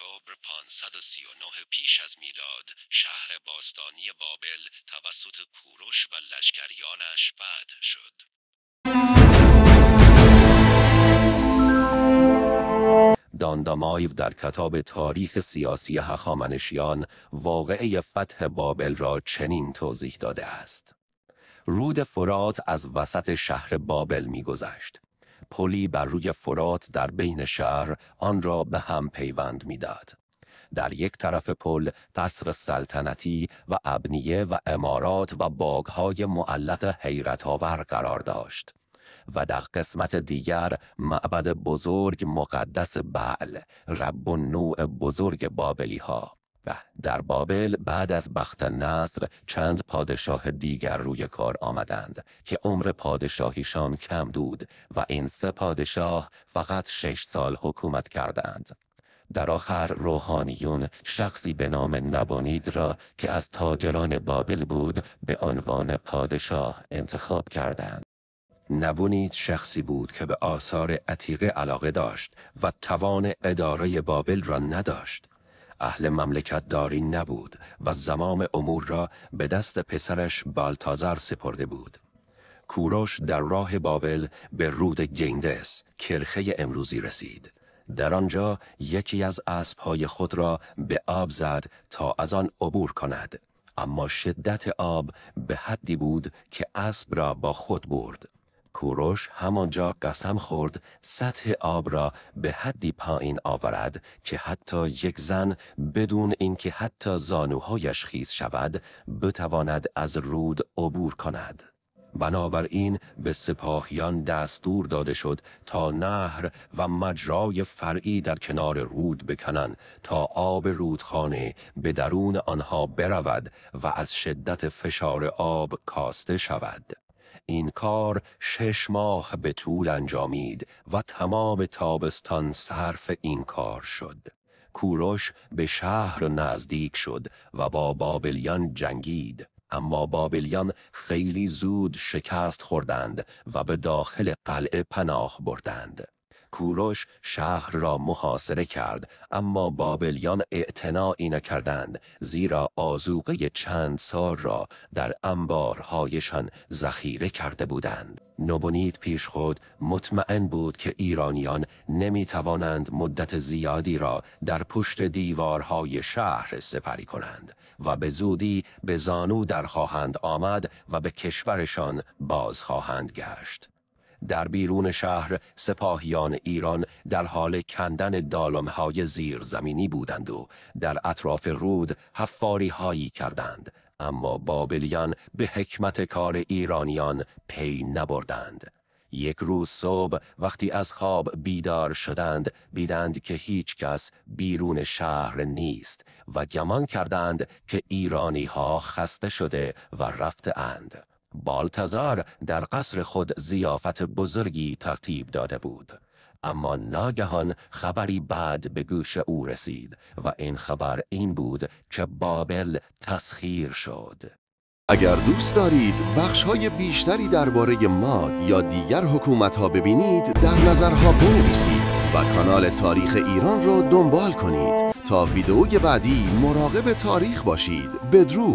اکتبر 539 پیش از میلاد شهر باستانی بابل توسط کوروش و لشکریانش فتح شد. داندامایو در کتاب تاریخ سیاسی هخامنشیان واقعه فتح بابل را چنین توضیح داده است: رود فرات از وسط شهر بابل می‌گذشت. پلی بر روی فرات در بین شهر آن را به هم پیوند می‌داد. در یک طرف پل قصر سلطنتی و ابنیه و عمارات و باغ‌های معلق حیرت‌آور قرار داشت و در قسمت دیگر معبد بزرگ مقدس بعل، رب النوع بزرگ بابلی ها. و در بابل بعد از بخت‌النصر چند پادشاه دیگر روی کار آمدند که عمر پادشاهیشان کم بود و این 3 پادشاه فقط 6 سال حکومت کردند. در آخر روحانیون شخصی به نام نبونید را که از تاجران بابل بود به عنوان پادشاه انتخاب کردند. نبونید شخصی بود که به آثار عتیقه علاقه داشت و توان اداره بابل را نداشت. اهل مملکت داری نبود و زمام امور را به دست پسرش بالتازر سپرده بود. کوروش در راه بابل به رود گیندس، کرخه امروزی رسید. در آنجا یکی از اسب‌های خود را به آب زد تا از آن عبور کند، اما شدت آب به حدی بود که اسب را با خود برد. کوروش همانجا قسم خورد سطح آب را به حدی پایین آورد که حتی یک زن بدون اینکه حتی زانوهایش خیس شود بتواند از رود عبور کند. بنابراین به سپاهیان دستور داده شد تا نهر و مجرای فرعی در کنار رود بکنند تا آب رودخانه به درون آنها برود و از شدت فشار آب کاسته شود. این کار 6 ماه به طول انجامید و تمام تابستان صرف این کار شد. کوروش به شهر نزدیک شد و با بابلیان جنگید، اما بابلیان خیلی زود شکست خوردند و به داخل قلعه پناه بردند. کوروش شهر را محاصره کرد، اما بابلیان اعتنایی نکردند، زیرا آذوقه چند سال را در انبارهایشان ذخیره کرده بودند. نبونید پیش خود مطمئن بود که ایرانیان نمی توانند مدت زیادی را در پشت دیوارهای شهر سپری کنند و به زودی به زانو در خواهند آمد و به کشورشان باز خواهند گشت. در بیرون شهر سپاهیان ایران در حال کندن دالم‌های زیرزمینی بودند و در اطراف رود حفاری هایی کردند، اما بابلیان به حکمت کار ایرانیان پی نبردند. یک روز صبح وقتی از خواب بیدار شدند دیدند که هیچ کس بیرون شهر نیست و گمان کردند که ایرانی ها خسته شده و رفته اند. بالتازر در قصر خود ضیافت بزرگی ترتیب داده بود، اما ناگهان خبری بد به گوش او رسید و این خبر این بود که بابل تسخیر شد. اگر دوست دارید بخش‌های بیشتری درباره ماد یا دیگر حکومت‌ها ببینید، در نظرها بنویسید و کانال تاریخ ایران رو دنبال کنید تا ویدئوی بعدی مراقب تاریخ باشید. بدرود.